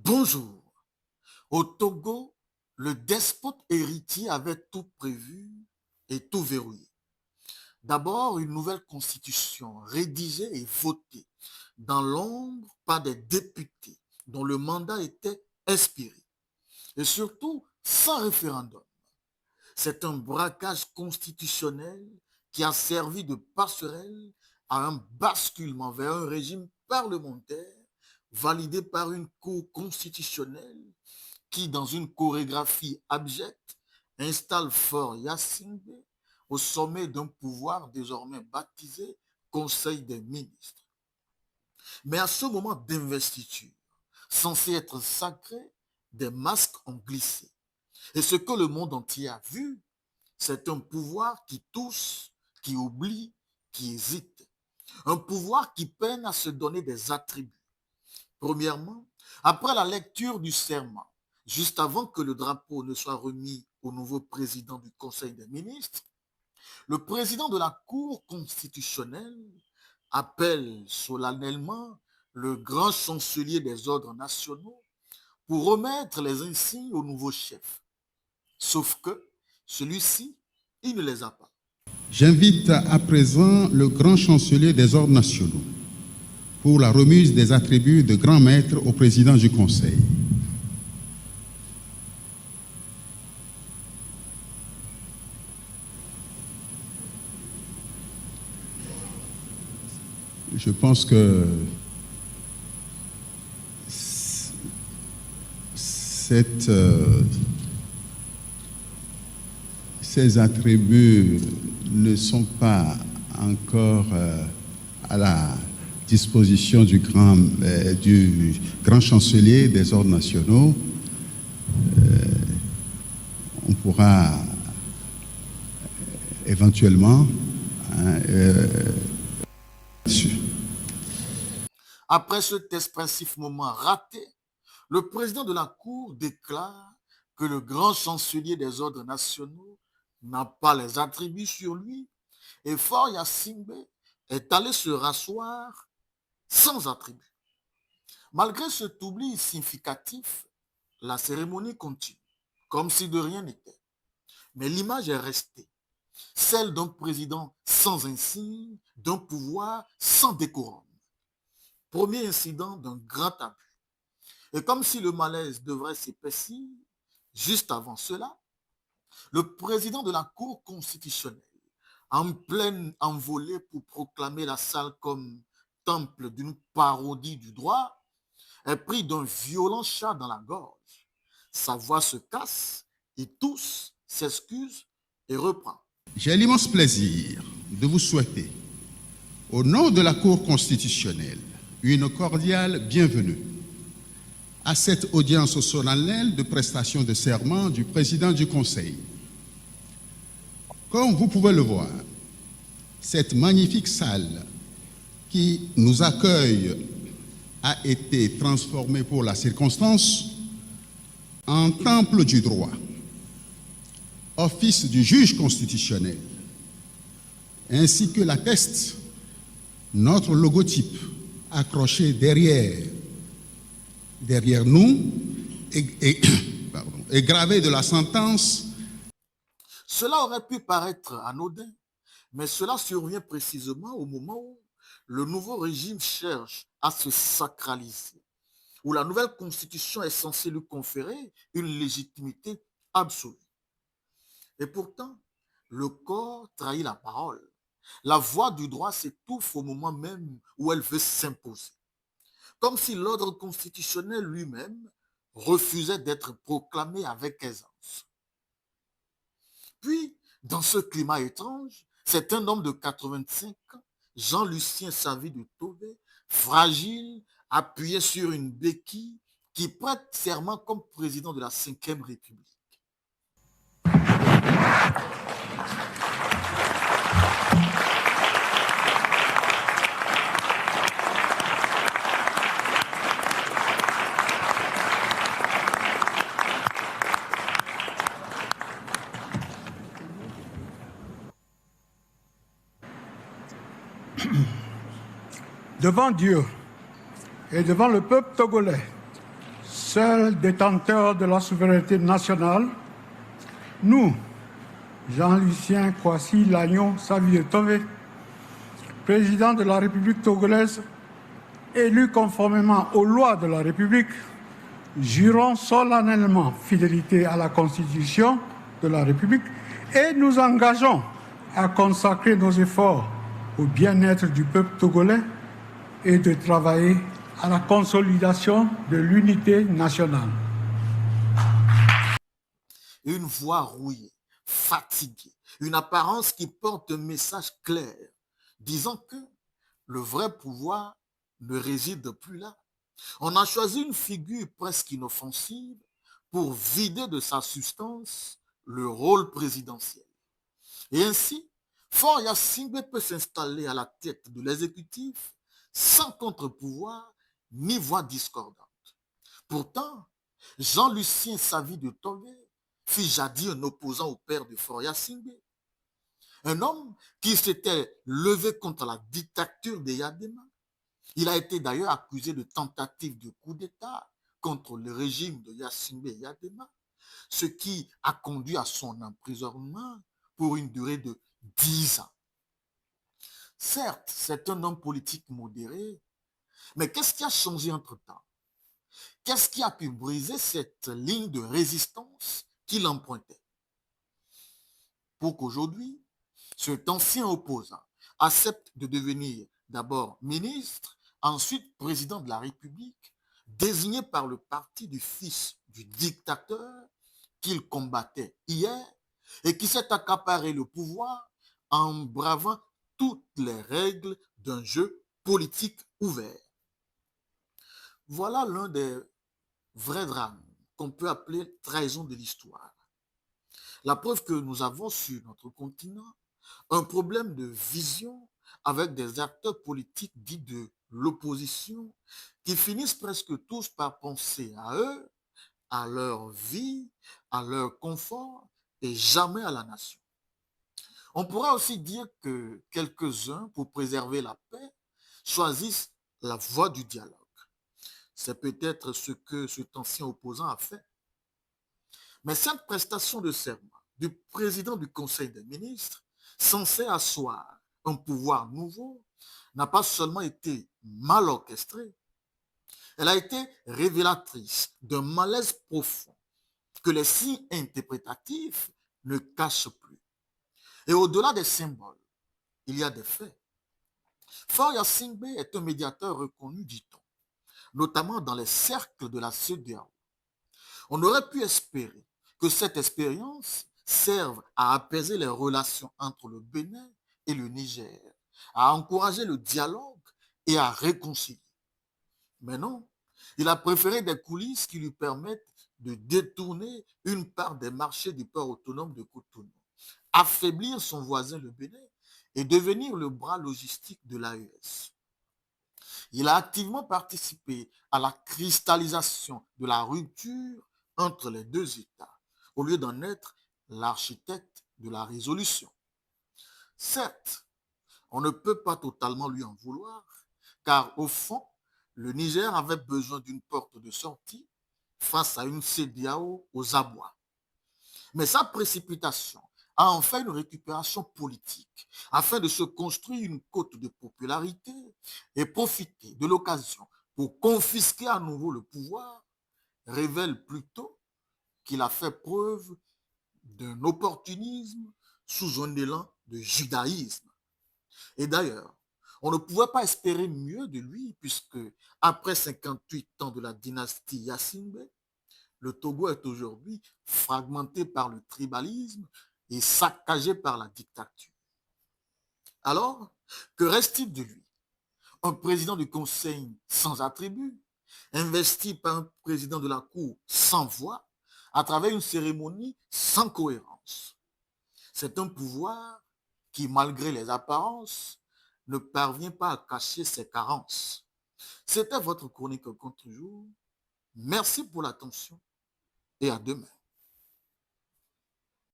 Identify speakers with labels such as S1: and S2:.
S1: Bonjour. Au Togo, le despote héritier avait tout prévu et tout verrouillé. D'abord, une nouvelle constitution rédigée et votée dans l'ombre par des députés dont le mandat était expiré. Et surtout, sans référendum. C'est un braquage constitutionnel qui a servi de passerelle à un basculement vers un régime parlementaire validé par une cour constitutionnelle qui, dans une chorégraphie abjecte, installe Fort Yacine au sommet d'un pouvoir désormais baptisé Conseil des ministres. Mais à ce moment d'investiture, censé être sacré, des masques ont glissé. Et ce que le monde entier a vu, c'est un pouvoir qui tousse, qui oublie, qui hésite. Un pouvoir qui peine à se donner des attributs. Premièrement, après la lecture du serment, juste avant que le drapeau ne soit remis au nouveau président du Conseil des ministres, le président de la Cour constitutionnelle appelle solennellement le grand chancelier des ordres nationaux pour remettre les insignes au nouveau chef. Sauf que celui-ci, il ne les a pas.
S2: J'invite à présent le grand chancelier des ordres nationaux pour la remise des attributs de grand maître au président du Conseil. Je pense que ces attributs ne sont pas encore à la disposition du grand chancelier des ordres nationaux. On pourra éventuellement
S1: Après cet expressif moment raté, le président de la Cour déclare que le grand chancelier des ordres nationaux n'a pas les attributs sur lui et Fort Yacine est allé se rasseoir sans attributs. Malgré cet oubli significatif, la cérémonie continue, comme si de rien n'était. Mais l'image est restée, celle d'un président sans insigne, d'un pouvoir sans décorum. Premier incident d'un grand abus. Et comme si le malaise devrait s'épaissir, juste avant cela, le président de la Cour constitutionnelle, en pleine envolée pour proclamer la salle comme temple d'une parodie du droit, est pris d'un violent chat dans la gorge. Sa voix se casse, il tousse, s'excuse et reprend.
S2: J'ai l'immense plaisir de vous souhaiter, au nom de la Cour constitutionnelle, une cordiale bienvenue à cette audience solennelle de prestation de serment du président du Conseil. Comme vous pouvez le voir, cette magnifique salle qui nous accueille a été transformée pour la circonstance en temple du droit, office du juge constitutionnel, ainsi que l'atteste notre logotype accroché derrière nous et gravé de la sentence.
S1: Cela aurait pu paraître anodin, mais cela survient précisément au moment où le nouveau régime cherche à se sacraliser, où la nouvelle constitution est censée lui conférer une légitimité absolue. Et pourtant, le corps trahit la parole. La voix du droit s'étouffe au moment même où elle veut s'imposer. Comme si l'ordre constitutionnel lui-même refusait d'être proclamé avec aisance. Puis, dans ce climat étrange, c'est un homme de 85 ans, Jean-Lucien Savy de Tobé, fragile, appuyé sur une béquille, qui prête serment comme président de la Ve République.
S3: Devant Dieu et devant le peuple togolais, seul détenteur de la souveraineté nationale, nous, Jean-Lucien Kouassi Lagnon Savir Tové, président de la République togolaise, élu conformément aux lois de la République, jurons solennellement fidélité à la Constitution de la République et nous engageons à consacrer nos efforts au bien-être du peuple togolais et de travailler à la consolidation de l'unité nationale.
S1: Une voix rouillée, fatiguée, une apparence qui porte un message clair, disant que le vrai pouvoir ne réside plus là. On a choisi une figure presque inoffensive pour vider de sa substance le rôle présidentiel. Et ainsi, Faure Gnassingbé peut s'installer à la tête de l'exécutif sans contre-pouvoir ni voix discordante. Pourtant, Jean-Lucien Savy de Tové fut jadis un opposant au père de Faure Gnassingbé, un homme qui s'était levé contre la dictature des Yadema. Il a été d'ailleurs accusé de tentative de coup d'État contre le régime de Gnassingbé et Yadema, ce qui a conduit à son emprisonnement pour une durée de 10 ans. Certes, c'est un homme politique modéré, mais qu'est-ce qui a changé entre-temps? Qu'est-ce qui a pu briser cette ligne de résistance qu'il empruntait? Pour qu'aujourd'hui, cet ancien opposant accepte de devenir d'abord ministre, ensuite président de la République, désigné par le parti du fils du dictateur qu'il combattait hier et qui s'est accaparé le pouvoir en bravant toutes les règles d'un jeu politique ouvert. Voilà l'un des vrais drames qu'on peut appeler trahison de l'histoire. La preuve que nous avons sur notre continent un problème de vision avec des acteurs politiques dits de l'opposition qui finissent presque tous par penser à eux, à leur vie, à leur confort et jamais à la nation. On pourrait aussi dire que quelques-uns, pour préserver la paix, choisissent la voie du dialogue. C'est peut-être ce que cet ancien opposant a fait. Mais cette prestation de serment du président du Conseil des ministres, censé asseoir un pouvoir nouveau, n'a pas seulement été mal orchestrée, elle a été révélatrice d'un malaise profond que les signes interprétatifs ne cachent plus. Et au-delà des symboles, il y a des faits. Faure Gnassingbé est un médiateur reconnu, dit-on, notamment dans les cercles de la CEDEAO. On aurait pu espérer que cette expérience serve à apaiser les relations entre le Bénin et le Niger, à encourager le dialogue et à réconcilier. Mais non, il a préféré des coulisses qui lui permettent de détourner une part des marchés du port autonome de Cotonou, affaiblir son voisin le Bénin et devenir le bras logistique de l'AES. Il a activement participé à la cristallisation de la rupture entre les deux États, au lieu d'en être l'architecte de la résolution. Certes, on ne peut pas totalement lui en vouloir, car au fond, le Niger avait besoin d'une porte de sortie face à une CEDEAO aux abois. Mais sa précipitation a en fait une récupération politique afin de se construire une cote de popularité et profiter de l'occasion pour confisquer à nouveau le pouvoir révèle plutôt qu'il a fait preuve d'un opportunisme sous un élan de judaïsme. Et d'ailleurs, on ne pouvait pas espérer mieux de lui puisque après 58 ans de la dynastie Gnassingbé, le Togo est aujourd'hui fragmenté par le tribalisme et saccagé par la dictature. Alors, que reste-t-il de lui? Un président du Conseil sans attribut, investi par un président de la Cour sans voix, à travers une cérémonie sans cohérence. C'est un pouvoir qui, malgré les apparences, ne parvient pas à cacher ses carences. C'était votre chronique contre jour. Merci pour l'attention et à demain.